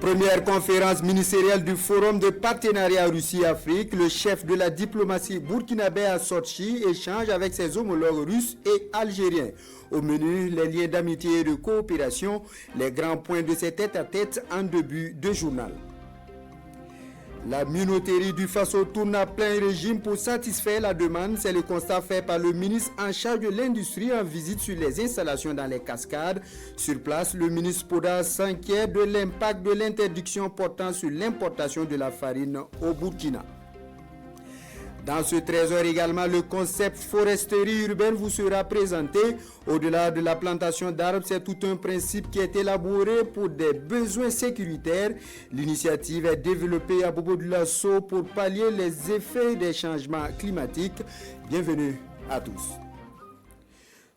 Première conférence ministérielle du Forum de partenariat Russie-Afrique, le chef de la diplomatie burkinabé à Sotchi échange avec ses homologues russes et algériens. Au menu, les liens d'amitié et de coopération, les grands points de ces tête-à-tête en début de journal. La minoterie du Faso tourne à plein régime pour satisfaire la demande. C'est le constat fait par le ministre en charge de l'industrie en visite sur les installations dans les cascades. Sur place, le ministre Poda s'inquiète de l'impact de l'interdiction portant sur l'importation de la farine au Burkina. Dans ce trésor également, le concept foresterie urbaine vous sera présenté. Au-delà de la plantation d'arbres, c'est tout un principe qui est élaboré pour des besoins sécuritaires. L'initiative est développée à Bobo de Lasso pour pallier les effets des changements climatiques. Bienvenue à tous.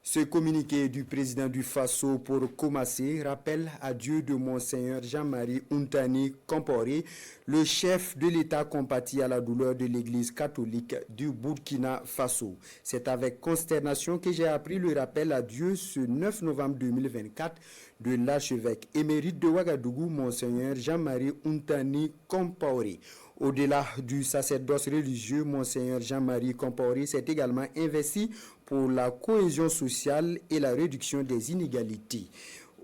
Ce communiqué du président du Faso pour commencer rappelle à Dieu de Monseigneur Jean-Marie Untani Compaoré, le chef de l'État compatit à la douleur de l'Église catholique du Burkina Faso. C'est avec consternation que j'ai appris le rappel à Dieu ce 9 novembre 2024 de l'archevêque émérite de Ouagadougou, Monseigneur Jean-Marie Untani Compaoré. Au-delà du sacerdoce religieux, Monseigneur Jean-Marie Compaoré s'est également investi pour la cohésion sociale et la réduction des inégalités.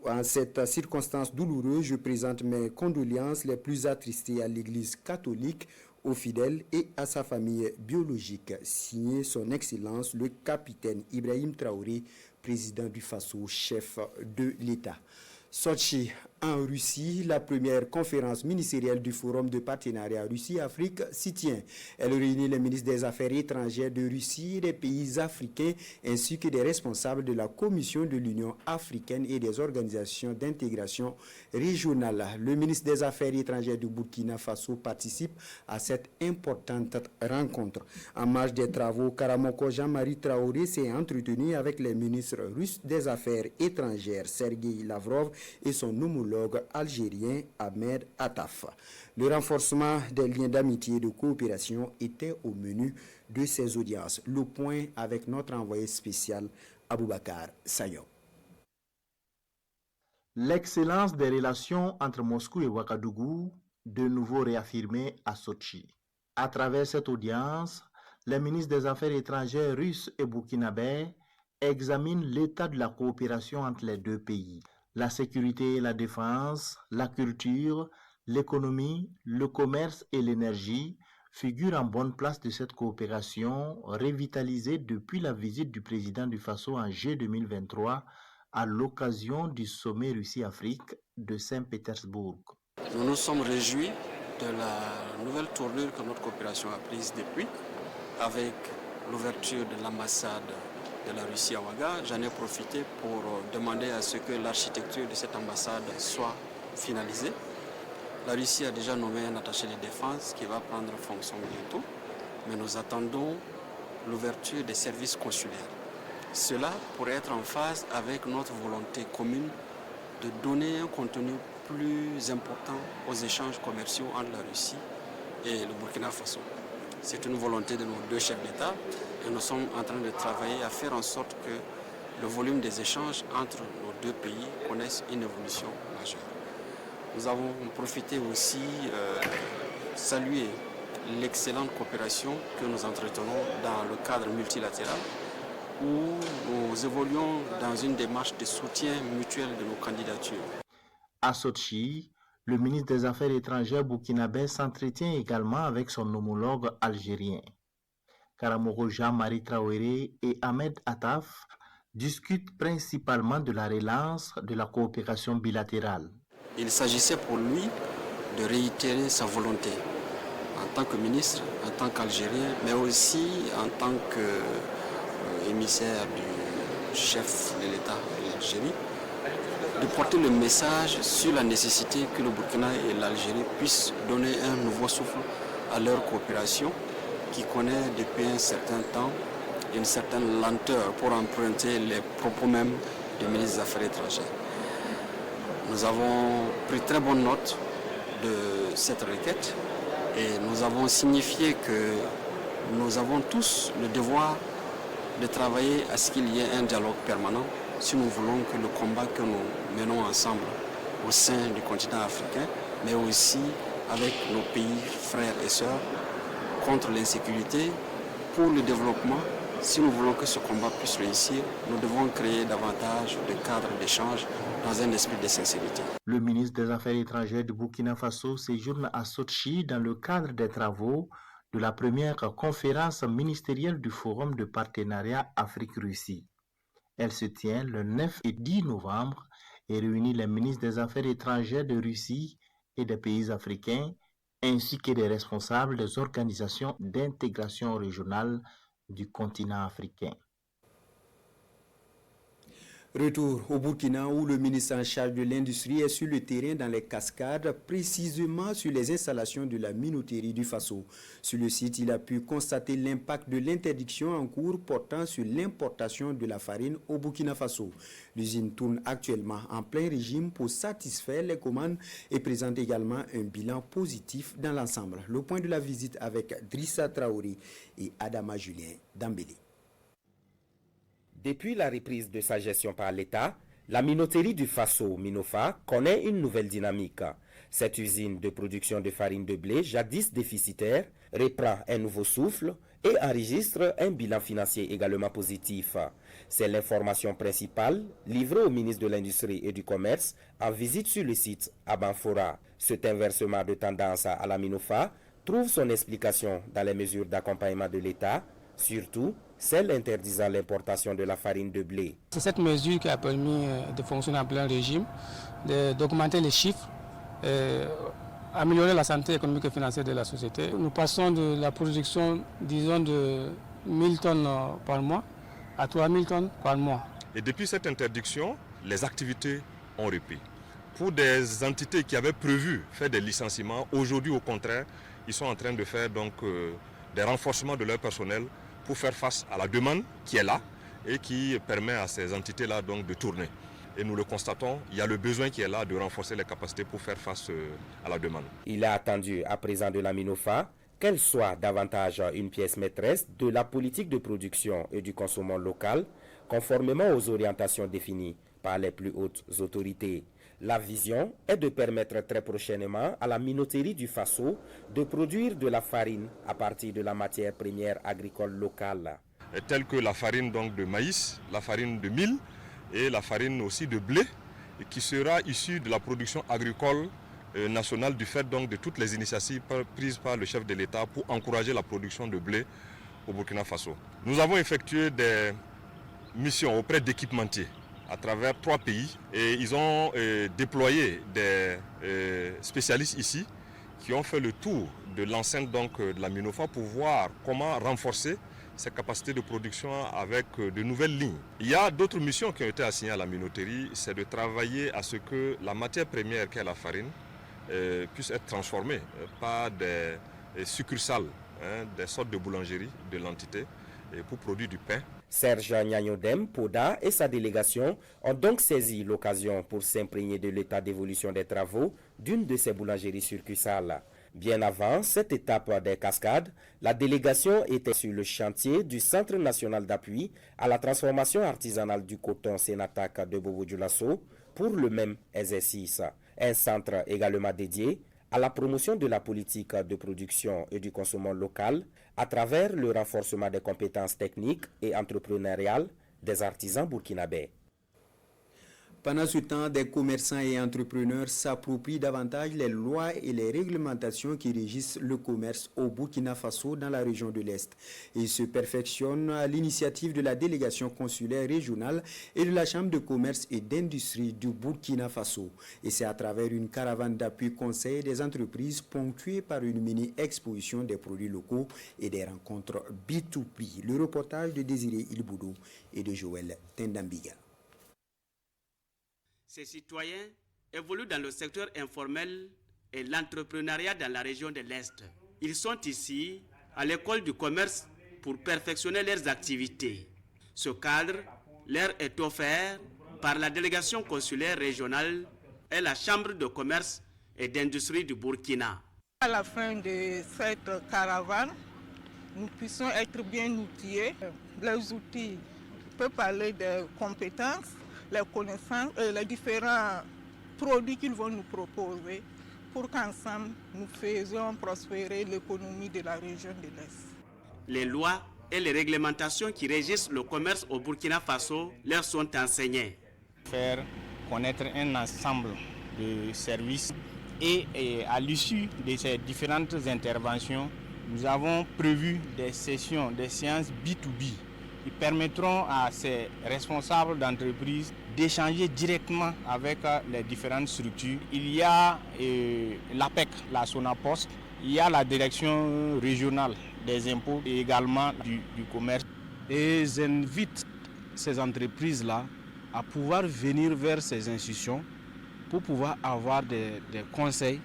En cette circonstance douloureuse, je présente mes condoléances les plus attristées à l'Église catholique, aux fidèles et à sa famille biologique. Signé son Excellence le capitaine Ibrahim Traoré, président du Faso, chef de l'État. Sotchi, en Russie, la première conférence ministérielle du Forum de partenariat Russie-Afrique s'y tient. Elle réunit les ministres des Affaires étrangères de Russie et des pays africains ainsi que des responsables de la Commission de l'Union africaine et des organisations d'intégration régionale. Le ministre des Affaires étrangères du Burkina Faso participe à cette importante rencontre. En marge des travaux, Karamoko Jean-Marie Traoré s'est entretenu avec les ministres russes des Affaires étrangères, Sergei Lavrov, et son homologue algérien Ahmed Attaf. Le renforcement des liens d'amitié et de coopération était au menu de ces audiences. Le point avec notre envoyé spécial Aboubakar Sayo. L'excellence des relations entre Moscou et Ouagadougou, de nouveau réaffirmée à Sotchi. À travers cette audience, les ministres des Affaires étrangères russes et burkinabés examinent l'état de la coopération entre les deux pays. La sécurité et la défense, la culture, l'économie, le commerce et l'énergie figurent en bonne place de cette coopération revitalisée depuis la visite du président du Faso en juillet 2023 à l'occasion du sommet Russie-Afrique de Saint-Pétersbourg. Nous nous sommes réjouis de la nouvelle tournure que notre coopération a prise depuis, avec l'ouverture de l'ambassade de la Russie à Ouaga. J'en ai profité pour demander à ce que l'architecture de cette ambassade soit finalisée. La Russie a déjà nommé un attaché de défense qui va prendre fonction bientôt, mais nous attendons l'ouverture des services consulaires. Cela pourrait être en phase avec notre volonté commune de donner un contenu plus important aux échanges commerciaux entre la Russie et le Burkina Faso. C'est une volonté de nos deux chefs d'État et nous sommes en train de travailler à faire en sorte que le volume des échanges entre nos deux pays connaisse une évolution majeure. Nous avons profité aussi saluer l'excellente coopération que nous entretenons dans le cadre multilatéral où nous évoluons dans une démarche de soutien mutuel de nos candidatures. À Sotchi, le ministre des Affaires étrangères burkinabé s'entretient également avec son homologue algérien. Karamoko Jean-Marie Traoré et Ahmed Attaf discutent principalement de la relance de la coopération bilatérale. Il s'agissait pour lui de réitérer sa volonté en tant que ministre, en tant qu'Algérien, mais aussi en tant qu'émissaire du chef de l'État de l'Algérie, de porter le message sur la nécessité que le Burkina et l'Algérie puissent donner un nouveau souffle à leur coopération qui connaît depuis un certain temps une certaine lenteur pour emprunter les propos même du ministre des Affaires étrangères. Nous avons pris très bonne note de cette requête et nous avons signifié que nous avons tous le devoir de travailler à ce qu'il y ait un dialogue permanent si nous voulons que le combat que nous menons ensemble au sein du continent africain mais aussi avec nos pays frères et sœurs contre l'insécurité, pour le développement. Si nous voulons que ce combat puisse réussir, nous devons créer davantage de cadres d'échange dans un esprit de sincérité. Le ministre des Affaires étrangères du Burkina Faso séjourne à Sotchi dans le cadre des travaux de la première conférence ministérielle du Forum de partenariat Afrique-Russie. Elle se tient le 9 et 10 novembre et réunit les ministres des Affaires étrangères de Russie et des pays africains, ainsi que des responsables des organisations d'intégration régionale du continent africain. Retour au Burkina où le ministre en charge de l'industrie est sur le terrain dans les cascades, précisément sur les installations de la minoterie du Faso. Sur le site, il a pu constater l'impact de l'interdiction en cours portant sur l'importation de la farine au Burkina Faso. L'usine tourne actuellement en plein régime pour satisfaire les commandes et présente également un bilan positif dans l'ensemble. Le point de la visite avec Drissa Traoré et Adama Julien Dambélé. Depuis la reprise de sa gestion par l'État, la minoterie du Faso, Minofa, connaît une nouvelle dynamique. Cette usine de production de farine de blé, jadis déficitaire, reprend un nouveau souffle et enregistre un bilan financier également positif. C'est l'information principale livrée au ministre de l'Industrie et du Commerce en visite sur le site à Banfora. Cet inversement de tendance à la Minofa trouve son explication dans les mesures d'accompagnement de l'État, surtout celle interdisant l'importation de la farine de blé. C'est cette mesure qui a permis de fonctionner en plein régime, d'augmenter les chiffres, améliorer la santé économique et financière de la société. Nous passons de la production, disons, de 1000 tonnes par mois à 3000 tonnes par mois. Et depuis cette interdiction, les activités ont repris. Pour des entités qui avaient prévu faire des licenciements, aujourd'hui au contraire, ils sont en train de faire donc des renforcements de leur personnel pour faire face à la demande qui est là et qui permet à ces entités-là donc de tourner. Et nous le constatons, il y a le besoin qui est là de renforcer les capacités pour faire face à la demande. Il a attendu à présent de la Minofa qu'elle soit davantage une pièce maîtresse de la politique de production et du consommation local, conformément aux orientations définies par les plus hautes autorités. La vision est de permettre très prochainement à la minoterie du Faso de produire de la farine à partir de la matière première agricole locale. Telles que la farine donc de maïs, la farine de mil et la farine aussi de blé, qui sera issue de la production agricole nationale du fait donc de toutes les initiatives prises par le chef de l'État pour encourager la production de blé au Burkina Faso. Nous avons effectué des missions auprès d'équipementiers à travers 3 pays et ils ont déployé des spécialistes ici qui ont fait le tour de l'enceinte donc de la Minofa pour voir comment renforcer ses capacités de production avec de nouvelles lignes. Il y a d'autres missions qui ont été assignées à la minoterie, c'est de travailler à ce que la matière première qu'est la farine puisse être transformée par des succursales, des sortes de boulangeries de l'entité pour produire du pain. Serge Nyanyodem, Poda et sa délégation ont donc saisi l'occasion pour s'imprégner de l'état d'évolution des travaux d'une de ces boulangeries succursales. Bien avant cette étape des cascades, la délégation était sur le chantier du Centre national d'appui à la transformation artisanale du coton Sénatak de Bobo-Dioulasso pour le même exercice. Un centre également dédié à la promotion de la politique de production et du consommation local à travers le renforcement des compétences techniques et entrepreneuriales des artisans burkinabés. Pendant ce temps, des commerçants et entrepreneurs s'approprient davantage les lois et les réglementations qui régissent le commerce au Burkina Faso dans la région de l'Est. Ils se perfectionnent à l'initiative de la délégation consulaire régionale et de la Chambre de commerce et d'industrie du Burkina Faso. Et c'est à travers une caravane d'appui conseil des entreprises ponctuée par une mini-exposition des produits locaux et des rencontres B2B. Le reportage de Désiré Ilboudou et de Joël Tendambiga. Ces citoyens évoluent dans le secteur informel et l'entrepreneuriat dans la région de l'Est. Ils sont ici à l'école du commerce pour perfectionner leurs activités. Ce cadre leur est offert par la délégation consulaire régionale et la Chambre de commerce et d'industrie du Burkina. À la fin de cette caravane, nous puissions être bien outillés. Les outils peuvent parler de compétences, les connaissances et les différents produits qu'ils vont nous proposer pour qu'ensemble nous faisions prospérer l'économie de la région de l'Est. Les lois et les réglementations qui régissent le commerce au Burkina Faso leur sont enseignées. Faire connaître un ensemble de services et à l'issue de ces différentes interventions, nous avons prévu des sessions, des séances B2B qui permettront à ces responsables d'entreprise d'échanger directement avec les différentes structures. Il y a l'APEC, la Sonapost, il y a la direction régionale des impôts et également du commerce. Et j'invite ces entreprises-là à pouvoir venir vers ces institutions pour pouvoir avoir des conseils,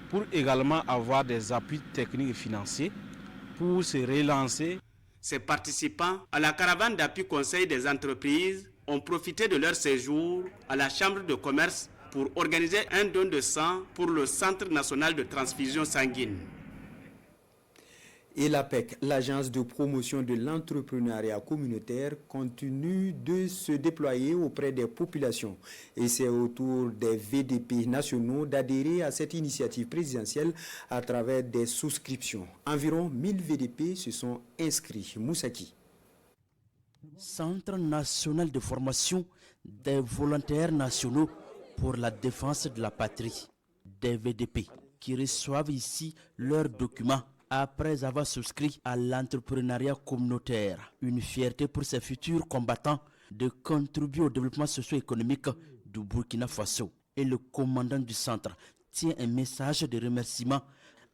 pour également avoir des appuis techniques et financiers pour se relancer. Ces participants à la caravane d'appui conseil des entreprises ont profité de leur séjour à la Chambre de commerce pour organiser un don de sang pour le Centre national de transfusion sanguine. Et l'APEC, l'agence de promotion de l'entrepreneuriat communautaire, continue de se déployer auprès des populations. Et c'est au tour des VDP nationaux d'adhérer à cette initiative présidentielle à travers des souscriptions. Environ 1000 VDP se sont inscrits. Moussaki. Centre national de formation des volontaires nationaux pour la défense de la patrie, des VDP, qui reçoivent ici leurs documents après avoir souscrit à l'entrepreneuriat communautaire. Une fierté pour ces futurs combattants de contribuer au développement socio-économique du Burkina Faso. Et le commandant du centre tient un message de remerciement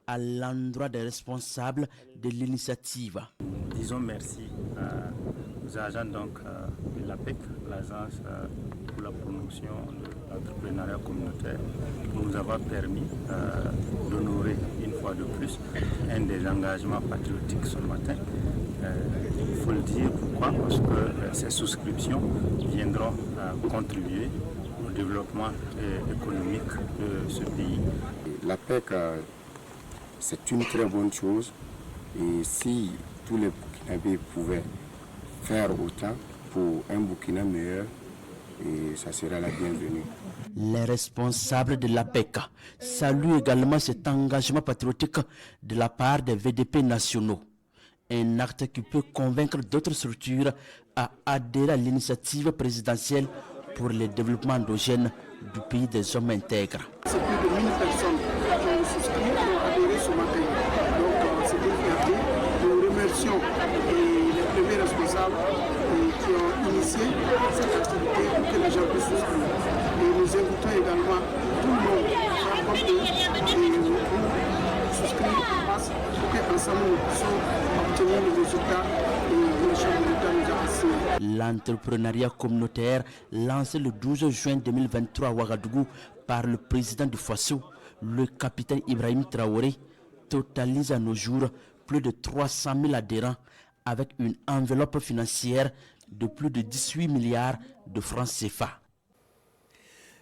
à l'endroit des responsables de l'initiative. Disons merci aux agents de l'APEC, l'agence pour la promotion de l'entrepreneuriat communautaire, qui nous a permis d'honorer une fois de plus un des engagements patriotiques ce matin. Il faut le dire, pourquoi? Parce que ces souscriptions viendront contribuer au développement économique de ce pays. L'APEC, c'est une très bonne chose, et si tous les Burkinabés pouvaient faire autant pour un Burkina meilleur, et ça sera la bienvenue. Les responsables de l'APEC saluent également cet engagement patriotique de la part des VDP nationaux. Un acte qui peut convaincre d'autres structures à adhérer à l'initiative présidentielle pour le développement endogène du pays des hommes intègres. C'est plus de 1000 personnes qui ont souscrit, qui ont adhéré ce matin. Donc c'est une fierté. Nous remercions les premiers responsables qui ont initié cette activité pour que les gens puissent souscrire. Et nous invitons également tout le monde à faire comme eux et souscrire en masse pour qu'ensemble nous puissions obtenir les résultats et les chefs de l'État nous a assigné. L'entrepreneuriat communautaire lancé le 12 juin 2023 à Ouagadougou par le président du Faso, le capitaine Ibrahim Traoré, totalise à nos jours plus de 300 000 adhérents avec une enveloppe financière de plus de 18 milliards de francs CFA.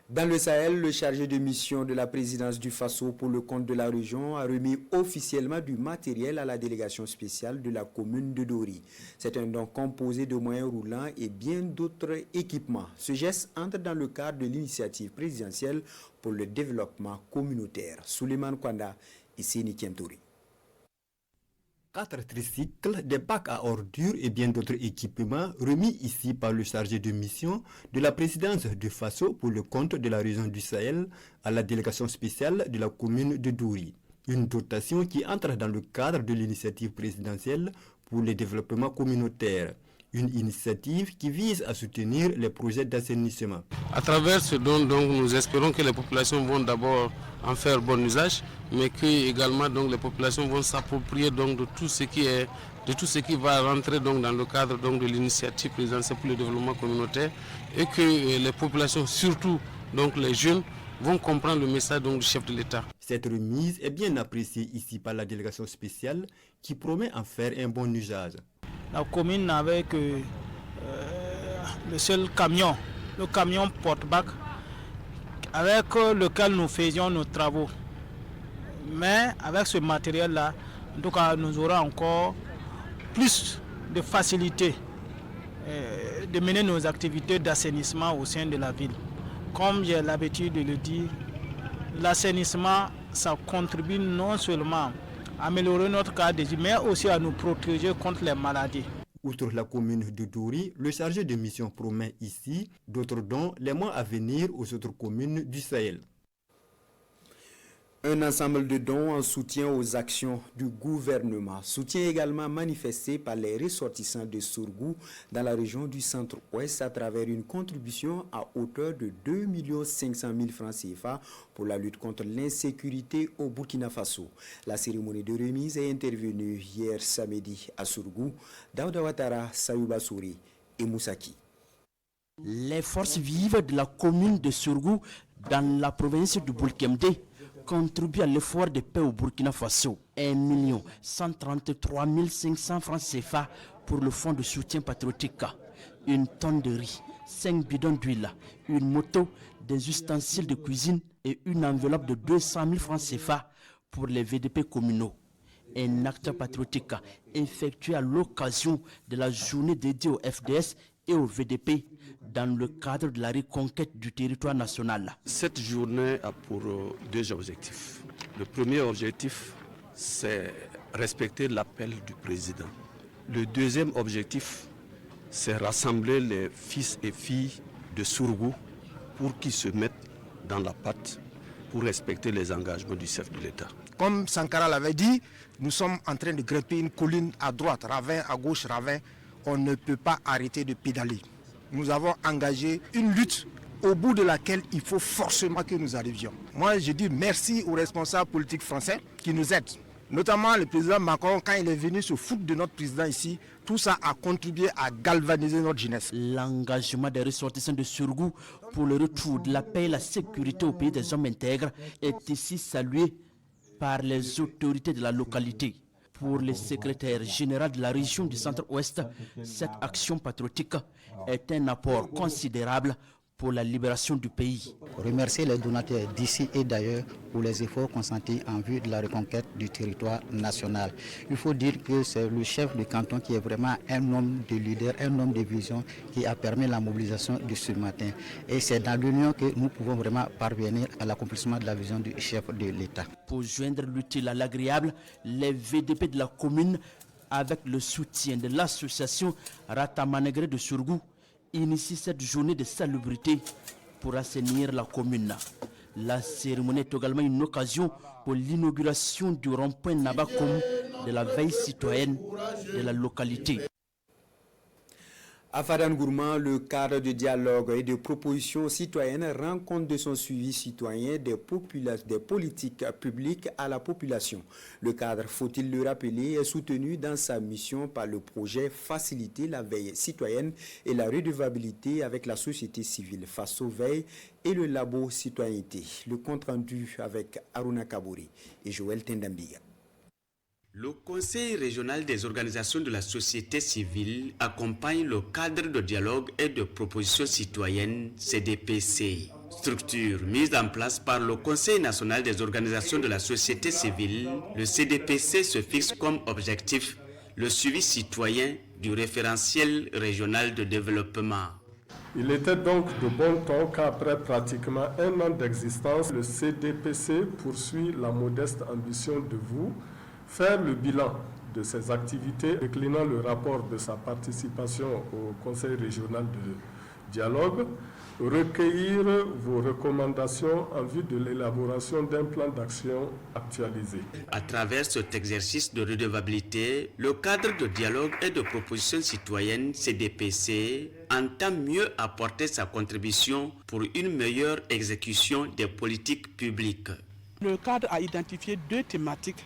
Dans le Sahel, le chargé de mission de la présidence du Faso pour le compte de la région a remis officiellement du matériel à la délégation spéciale de la commune de Dori. C'est un don composé de moyens roulants et bien d'autres équipements. Ce geste entre dans le cadre de l'initiative présidentielle pour le développement communautaire. Souleymane Kwanda et Séni Kentouri. 4 tricycles, des bacs à ordures et bien d'autres équipements remis ici par le chargé de mission de la présidence du Faso pour le compte de la région du Sahel à la délégation spéciale de la commune de Douri. Une dotation qui entre dans le cadre de l'initiative présidentielle pour le développement communautaire. Une initiative qui vise à soutenir les projets d'assainissement. À travers ce don, donc, nous espérons que les populations vont d'abord en faire bon usage, mais que également donc, les populations vont s'approprier donc, de tout ce qui va rentrer donc, dans le cadre donc, de l'initiative présidentielle pour le développement communautaire, et que les populations, surtout donc, les jeunes, vont comprendre le message donc, du chef de l'État. Cette remise est bien appréciée ici par la délégation spéciale qui promet en faire un bon usage. La commune n'avait que le seul camion, le camion porte-bac avec lequel nous faisions nos travaux. Mais avec ce matériel-là, en tout cas, nous aurons encore plus de facilité de mener nos activités d'assainissement au sein de la ville. Comme j'ai l'habitude de le dire, l'assainissement ça contribue non seulement à améliorer notre cadre de vie, mais aussi à nous protéger contre les maladies. Outre la commune de Douri, le chargé de mission promet ici d'autres dons les mois à venir aux autres communes du Sahel. Un ensemble de dons en soutien aux actions du gouvernement. Soutien également manifesté par les ressortissants de Sourgou dans la région du centre-ouest à travers une contribution à hauteur de 2 500 000 francs CFA pour la lutte contre l'insécurité au Burkina Faso. La cérémonie de remise est intervenue hier samedi à Sourgou. Daouda Ouattara, Sayouba Souri et Moussaki. Les forces vives de la commune de Sourgou dans la province du Boulkemde contribue à l'effort de paix au Burkina Faso. 1 133 500 francs CFA pour le fonds de soutien patriotique. Une tonne de riz, 5 bidons d'huile, une moto, des ustensiles de cuisine et une enveloppe de 200 000 francs CFA pour les VDP communaux. Un acte patriotique effectué à l'occasion de la journée dédiée au FDS et au VDP dans le cadre de la reconquête du territoire national. Cette journée a pour deux objectifs. Le premier objectif, c'est respecter l'appel du président. Le deuxième objectif, c'est rassembler les fils et filles de Sourgou pour qu'ils se mettent dans la patte pour respecter les engagements du chef de l'État. Comme Sankara l'avait dit, nous sommes en train de grimper une colline à droite, ravin à gauche, ravin. On ne peut pas arrêter de pédaler. Nous avons engagé une lutte au bout de laquelle il faut forcément que nous arrivions. Moi, je dis merci aux responsables politiques français qui nous aident. Notamment le président Macron, quand il est venu se foutre de notre président ici, tout ça a contribué à galvaniser notre jeunesse. L'engagement des ressortissants de Sourgou pour le retour de la paix et la sécurité au pays des hommes intègres est ici salué par les autorités de la localité. Pour le secrétaire général de la région du Centre-Ouest, cette action patriotique est un apport considérable pour la libération du pays. Remercier les donateurs d'ici et d'ailleurs pour les efforts consentis en vue de la reconquête du territoire national. Il faut dire que c'est le chef du canton qui est vraiment un homme de leader, un homme de vision qui a permis la mobilisation de ce matin. Et c'est dans l'union que nous pouvons vraiment parvenir à l'accomplissement de la vision du chef de l'État. Pour joindre l'utile à l'agréable, les VDP de la commune, avec le soutien de l'association Ratamanegré de Sourgou, initie cette journée de salubrité pour assainir la commune. La cérémonie est également une occasion pour l'inauguration du rond-point Nabakom de la veille citoyenne de la localité. À Fadan Gourmand, le cadre de dialogue et de propositions citoyennes rend compte de son suivi citoyen des politiques publiques à la population. Le cadre, faut-il le rappeler, est soutenu dans sa mission par le projet Faciliter la veille citoyenne et la redevabilité avec la société civile face aux veilles et le labo citoyenneté. Le compte rendu avec Aruna Kabouri et Joël Tendambiga. Le Conseil régional des organisations de la société civile accompagne le cadre de dialogue et de propositions citoyennes CDPC. Structure mise en place par le Conseil national des organisations de la société civile, le CDPC se fixe comme objectif le suivi citoyen du référentiel régional de développement. Il était donc de bon ton qu'après pratiquement un an d'existence, le CDPC poursuit la modeste ambition de vous faire le bilan de ses activités, déclinant le rapport de sa participation au Conseil régional de dialogue, recueillir vos recommandations en vue de l'élaboration d'un plan d'action actualisé. À travers cet exercice de redevabilité, le cadre de dialogue et de proposition citoyenne CDPC entend mieux apporter sa contribution pour une meilleure exécution des politiques publiques. Le cadre a identifié deux thématiques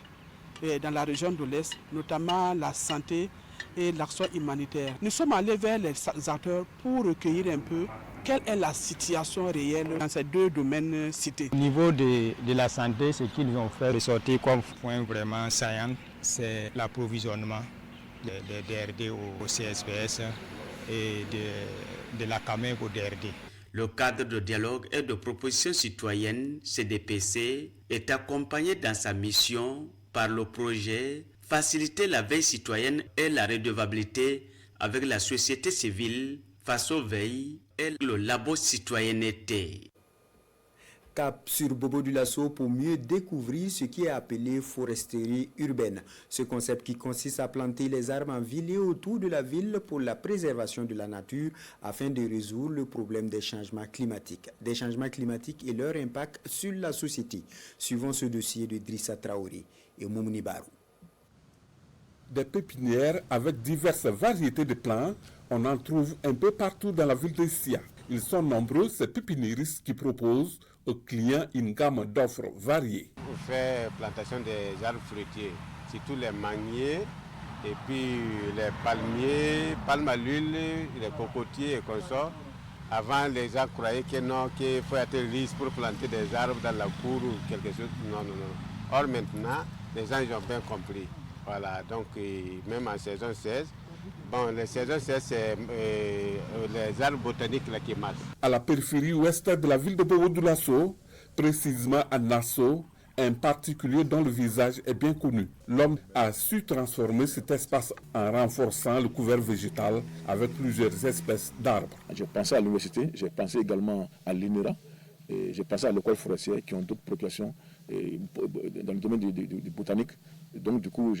dans la région de l'Est, notamment la santé et l'action humanitaire. Nous sommes allés vers les acteurs pour recueillir un peu quelle est la situation réelle dans ces deux domaines cités. Au niveau de la santé, ce qu'ils ont fait ressortir comme point vraiment saillant, c'est l'approvisionnement des DRD au CSPS et de la CAMEC au DRD. Le cadre de dialogue et de proposition citoyenne CDPC est accompagné dans sa mission par le projet Faciliter la veille citoyenne et la redevabilité avec la société civile face aux veilles et le labo citoyenneté. cap sur Bobo Dioulasso pour mieux découvrir ce qui est appelé foresterie urbaine. Ce concept qui consiste à planter les arbres en ville et autour de la ville pour la préservation de la nature afin de résoudre le problème des changements climatiques. Des changements climatiques et leur impact sur la société. Suivons ce dossier de Drissa Traoré et Moumouni Barou. Des pépinières avec diverses variétés de plantes, on en trouve un peu partout dans la ville de Sia. Ils sont nombreux, ces pépiniéristes qui proposent aux clients une gamme d'offres variées. On fait plantation des arbres fruitiers, surtout les manguiers, et puis les palmiers, palmes à l'huile, les cocotiers et consorts. Avant, les gens croyaient qu'il faut être riche pour planter des arbres dans la cour ou quelque chose. Non. Or maintenant, les gens ils ont bien compris. Voilà, donc même en saison 16, les saisons 16, c'est les arbres botaniques là, qui marchent. À la périphérie ouest de la ville de Bobo Dioulasso, précisément à Nassau, un particulier dont le visage est bien connu. L'homme a su transformer cet espace en renforçant le couvert végétal avec plusieurs espèces d'arbres. J'ai pensé à l'université, j'ai pensé également à l'INERA, j'ai pensé à l'école forestière qui ont d'autres préoccupations dans le domaine du botanique. Donc du coup,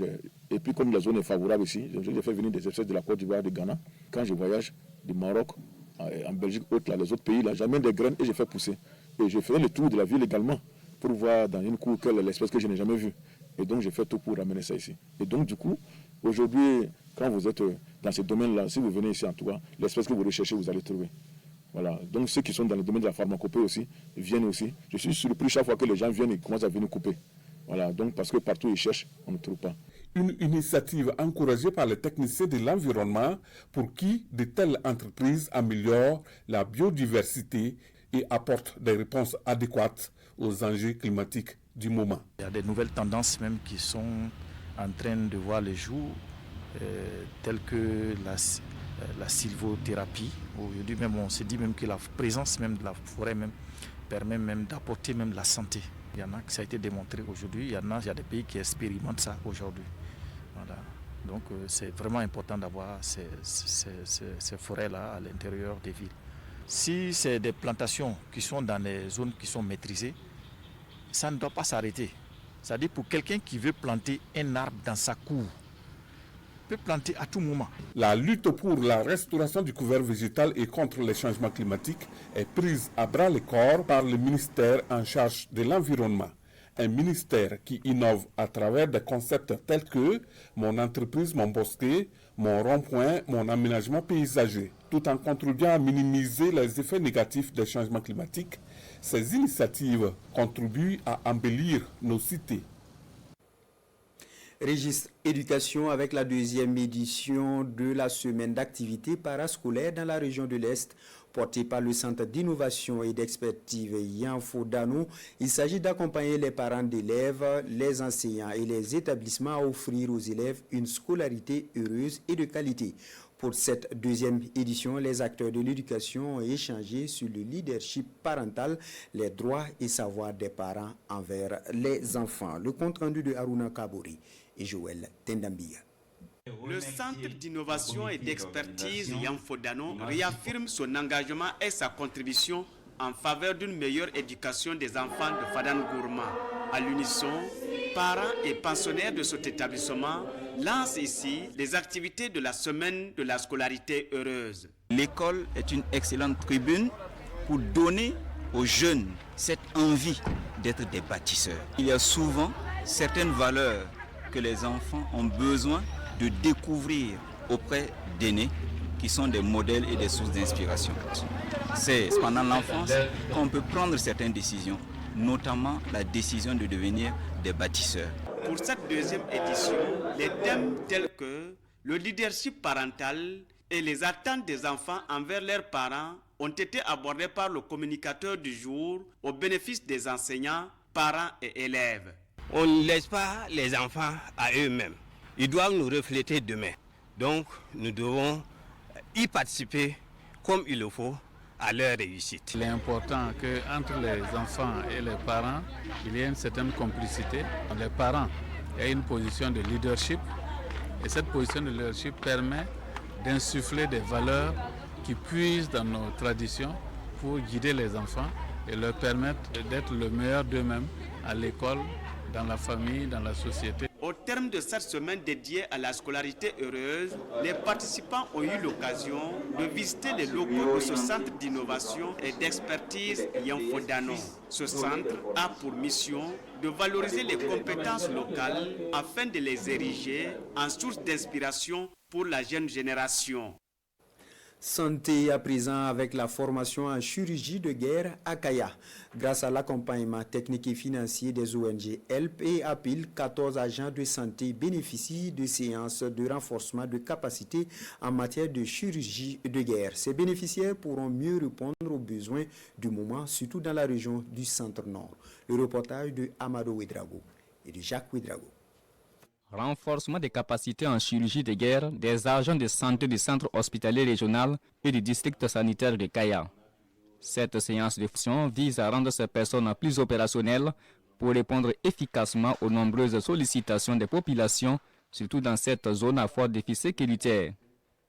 et puis comme la zone est favorable ici, j'ai fait venir des espèces de la Côte d'Ivoire, de Ghana. Quand je voyage du Maroc, en Belgique, les autres pays, là, j'amène des graines et je fais pousser. Et je fais le tour de la ville également pour voir dans une cour quelle est l'espèce que je n'ai jamais vue. Et donc j'ai fait tout pour ramener ça ici. Et donc du coup, aujourd'hui, quand vous êtes dans ce domaine-là, si vous venez ici en tout cas, l'espèce que vous recherchez, vous allez trouver. Voilà. Donc ceux qui sont dans le domaine de la pharmacopée aussi, viennent aussi. Je suis surpris chaque fois que les gens viennent, ils commencent à venir couper. Voilà, donc parce que partout ils cherchent, on ne trouve pas. Une initiative encouragée par les techniciens de l'environnement pour qui de telles entreprises améliorent la biodiversité et apportent des réponses adéquates aux enjeux climatiques du moment. Il y a des nouvelles tendances même qui sont en train de voir le jour, telles que la sylvothérapie. Aujourd'hui même, on se dit même que la présence même de la forêt même permet même d'apporter même la santé. Il y en a que ça a été démontré aujourd'hui, il y a des pays qui expérimentent ça aujourd'hui. Voilà. Donc c'est vraiment important d'avoir ces forêts-là à l'intérieur des villes. Si c'est des plantations qui sont dans les zones qui sont maîtrisées, ça ne doit pas s'arrêter. C'est-à-dire pour quelqu'un qui veut planter un arbre dans sa cour, peut planter à tout moment. La lutte pour la restauration du couvert végétal et contre les changements climatiques est prise à bras le corps par le ministère en charge de l'environnement. Un ministère qui innove à travers des concepts tels que mon entreprise, mon bosquet, mon rond-point, mon aménagement paysager, tout en contribuant à minimiser les effets négatifs des changements climatiques. Ces initiatives contribuent à embellir nos cités. Registre éducation avec la deuxième édition de la semaine d'activité parascolaire dans la région de l'Est, portée par le Centre d'innovation et d'expertise Yanfodano. Il s'agit d'accompagner les parents d'élèves, les enseignants et les établissements à offrir aux élèves une scolarité heureuse et de qualité. Pour cette deuxième édition, les acteurs de l'éducation ont échangé sur le leadership parental, les droits et savoirs des parents envers les enfants. Le compte-rendu de Haruna Kabori et Joël Tendambia. Le Centre d'innovation et d'expertise Yanfodano réaffirme son engagement et sa contribution en faveur d'une meilleure éducation des enfants de Fadane Gourma. À l'unisson, parents et pensionnaires de cet établissement lancent ici les activités de la semaine de la scolarité heureuse. L'école est une excellente tribune pour donner aux jeunes cette envie d'être des bâtisseurs. Il y a souvent certaines valeurs que les enfants ont besoin de découvrir auprès d'aînés qui sont des modèles et des sources d'inspiration. C'est pendant l'enfance qu'on peut prendre certaines décisions, notamment la décision de devenir des bâtisseurs. Pour cette deuxième édition, les thèmes tels que le leadership parental et les attentes des enfants envers leurs parents ont été abordés par le communicateur du jour au bénéfice des enseignants, parents et élèves. On ne laisse pas les enfants à eux-mêmes. Ils doivent nous refléter demain. Donc, nous devons y participer comme il le faut à leur réussite. Il est important qu'entre les enfants et les parents, il y ait une certaine complicité. Les parents aient une position de leadership et cette position de leadership permet d'insuffler des valeurs qui puisent dans nos traditions pour guider les enfants et leur permettre d'être le meilleur d'eux-mêmes à l'école, dans la famille, dans la société. Au terme de cette semaine dédiée à la scolarité heureuse, les participants ont eu l'occasion de visiter les locaux de ce centre d'innovation et d'expertise Yamfodano. Ce centre a pour mission de valoriser les compétences locales afin de les ériger en source d'inspiration pour la jeune génération. Santé à présent avec la formation en chirurgie de guerre à Kaya. Grâce à l'accompagnement technique et financier des ONG HELP et APIL, 14 agents de santé bénéficient de séances de renforcement de capacité en matière de chirurgie de guerre. Ces bénéficiaires pourront mieux répondre aux besoins du moment, surtout dans la région du Centre-Nord. Le reportage de Amado Ouedraogo et de Jacques Ouedraogo. Renforcement des capacités en chirurgie de guerre des agents de santé du centre hospitalier régional et du district sanitaire de Kaya. Cette séance de fonction vise à rendre ces personnes plus opérationnelles pour répondre efficacement aux nombreuses sollicitations des populations, surtout dans cette zone à fort déficit sécuritaire.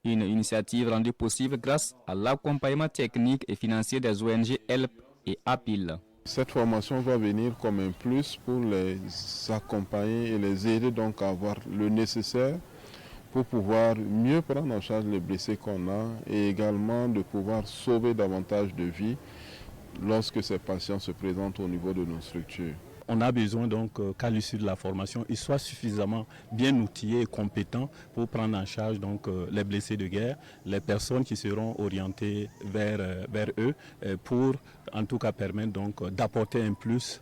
Une initiative rendue possible grâce à l'accompagnement technique et financier des ONG HELP et APIL. Cette formation va venir comme un plus pour les accompagner et les aider donc à avoir le nécessaire pour pouvoir mieux prendre en charge les blessés qu'on a et également de pouvoir sauver davantage de vies lorsque ces patients se présentent au niveau de nos structures. On a besoin donc qu'à l'issue de la formation, ils soient suffisamment bien outillés et compétents pour prendre en charge donc les blessés de guerre, les personnes qui seront orientées vers eux pour en tout cas permettre donc d'apporter un plus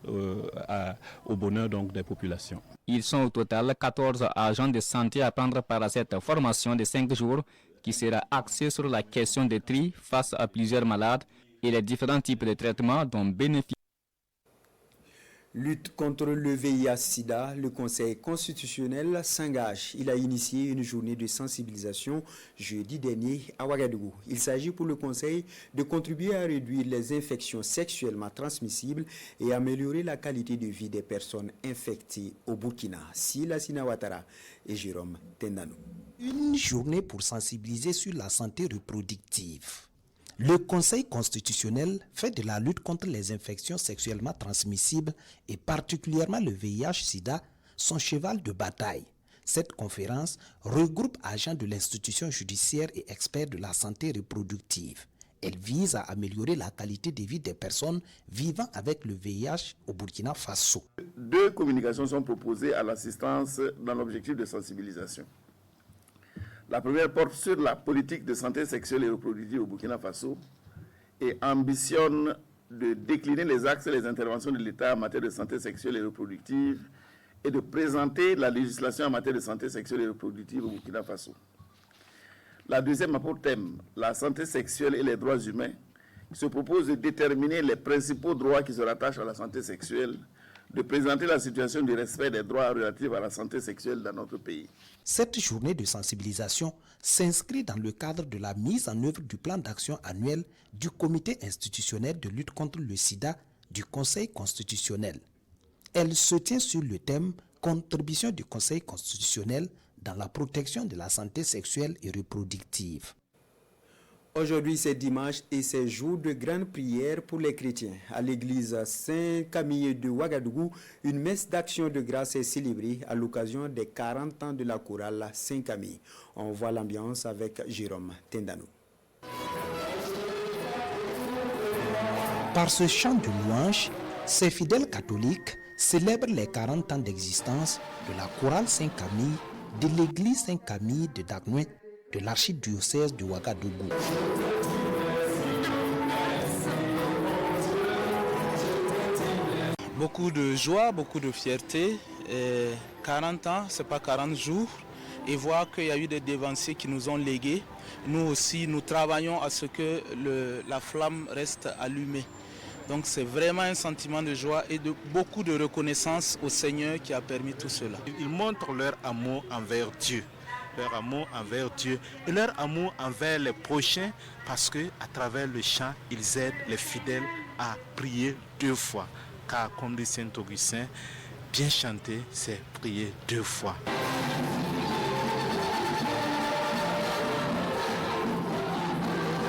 au bonheur donc des populations. Ils sont au total 14 agents de santé à prendre part à cette formation de 5 jours qui sera axée sur la question des tri face à plusieurs malades et les différents types de traitements dont bénéficient. Lutte contre le VIH-Sida, le Conseil constitutionnel s'engage. Il a initié une journée de sensibilisation jeudi dernier à Ouagadougou. Il s'agit pour le Conseil de contribuer à réduire les infections sexuellement transmissibles et améliorer la qualité de vie des personnes infectées au Burkina. Sila Sinawatara et Jérôme Tendano. Une journée pour sensibiliser sur la santé reproductive. Le Conseil constitutionnel fait de la lutte contre les infections sexuellement transmissibles et particulièrement le VIH-Sida son cheval de bataille. Cette conférence regroupe agents de l'institution judiciaire et experts de la santé reproductive. Elle vise à améliorer la qualité de vie des personnes vivant avec le VIH au Burkina Faso. 2 communications sont proposées à l'assistance dans l'objectif de sensibilisation. La première porte sur la politique de santé sexuelle et reproductive au Burkina Faso et ambitionne de décliner les axes et les interventions de l'État en matière de santé sexuelle et reproductive et de présenter la législation en matière de santé sexuelle et reproductive au Burkina Faso. La deuxième a pour thème la santé sexuelle et les droits humains, qui se propose de déterminer les principaux droits qui se rattachent à la santé sexuelle, de présenter la situation du respect des droits relatifs à la santé sexuelle dans notre pays. Cette journée de sensibilisation s'inscrit dans le cadre de la mise en œuvre du plan d'action annuel du Comité institutionnel de lutte contre le sida du Conseil constitutionnel. Elle se tient sur le thème « Contribution du Conseil constitutionnel dans la protection de la santé sexuelle et reproductive ». Aujourd'hui, c'est dimanche et c'est jour de grande prière pour les chrétiens. À l'église Saint-Camille de Ouagadougou, une messe d'action de grâce est célébrée à l'occasion des 40 ans de la chorale Saint-Camille. On voit l'ambiance avec Jérôme Tendano. Par ce chant de louange, ces fidèles catholiques célèbrent les 40 ans d'existence de la chorale Saint-Camille de l'église Saint-Camille de Dagnoin, de l'archidiocèse de Ouagadougou. Beaucoup de joie, beaucoup de fierté. 40 ans, ce n'est pas 40 jours. Et voir qu'il y a eu des dévanciers qui nous ont légués. Nous aussi, nous travaillons à ce que la flamme reste allumée. Donc c'est vraiment un sentiment de joie et de beaucoup de reconnaissance au Seigneur qui a permis tout cela. Ils montrent leur amour envers Dieu. Leur amour envers Dieu et leur amour envers les prochains parce que à travers le chant, ils aident les fidèles à prier 2 fois. Car comme dit Saint Augustin, bien chanter, c'est prier 2 fois.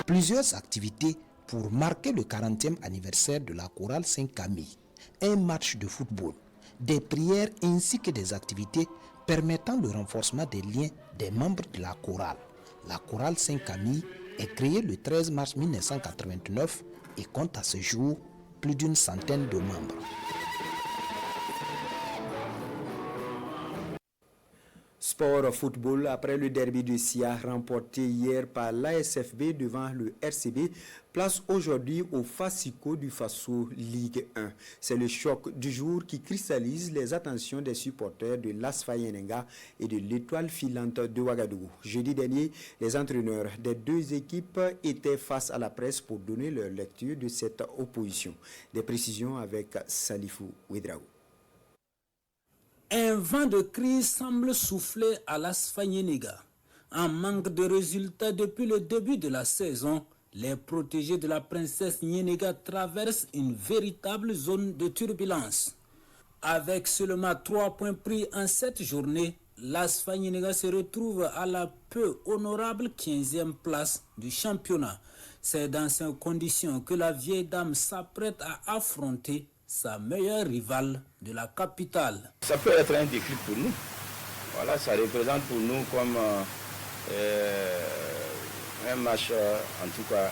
Plusieurs activités pour marquer le 40e anniversaire de la chorale Saint-Camille. Un match de football, des prières ainsi que des activités permettant le renforcement des liens des membres de la chorale. La chorale Saint-Camille est créée le 13 mars 1989 et compte à ce jour plus d'une centaine de membres. Sport football, après le derby de Sia remporté hier par l'ASFB devant le RCB, place aujourd'hui au Fasico du Faso Ligue 1. C'est le choc du jour qui cristallise les attentions des supporters de l'ASFA Yenenga et de l'Étoile filante de Ouagadougou. Jeudi dernier, les entraîneurs des deux équipes étaient face à la presse pour donner leur lecture de cette opposition. Des précisions avec Salifou Ouedraogo. Un vent de crise semble souffler à l'ASFA Yenenga. En manque de résultats depuis le début de la saison, les protégés de la princesse Yenenga traversent une véritable zone de turbulence. Avec seulement 3 points pris en 7 journées, l'ASFA Yenenga se retrouve à la peu honorable 15e place du championnat. C'est dans ces conditions que la vieille dame s'apprête à affronter sa meilleure rivale de la capitale. Ça peut être un déclic pour nous. Voilà, ça représente pour nous comme un match, en tout cas,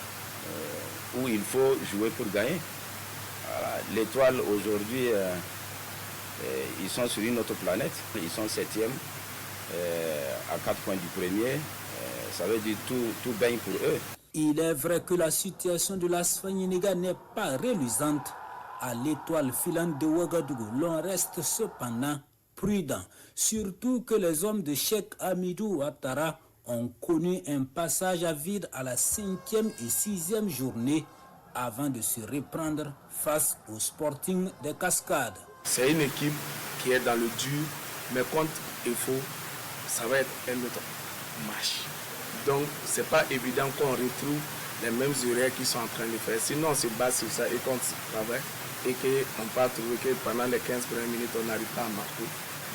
où il faut jouer pour gagner. Voilà, l'Étoile aujourd'hui, ils sont sur une autre planète. Ils sont 7e, à 4 points du premier. Ça veut dire tout baigne pour eux. Il est vrai que la situation de l'ASFA Yenenga n'est pas reluisante. À l'Étoile filante de Ouagadougou, l'on reste cependant prudent, surtout que les hommes de Cheikh Hamidou Ouattara ont connu un passage à vide à la 5e et 6e journée avant de se reprendre face au Sporting des Cascades. C'est une équipe qui est dans le dur, mais contre EFO, ça va être un autre match. Donc c'est pas évident qu'on retrouve les mêmes erreurs qu'ils sont en train de faire. Sinon on se base sur ça et qu'on travaille et qu'on peut trouver que pendant les 15 premières minutes on n'arrive pas à marquer.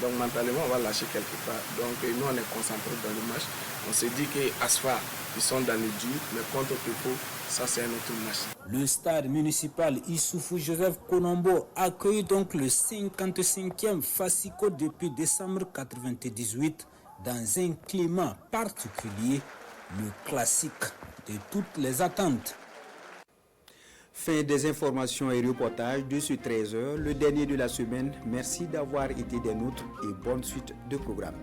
Donc mentalement on va lâcher quelque part. Donc nous on est concentrés dans le match. On se dit qu'Asfa ils sont dans le dur, mais contre Pepo, ça c'est un autre match. Le stade municipal Issoufou Joseph Konombo accueille donc le 55e Fasico depuis décembre 1998 dans un climat particulier, le classique de toutes les attentes. Fin des informations et reportages de ce 13h, le dernier de la semaine. Merci d'avoir été des nôtres et bonne suite de programme.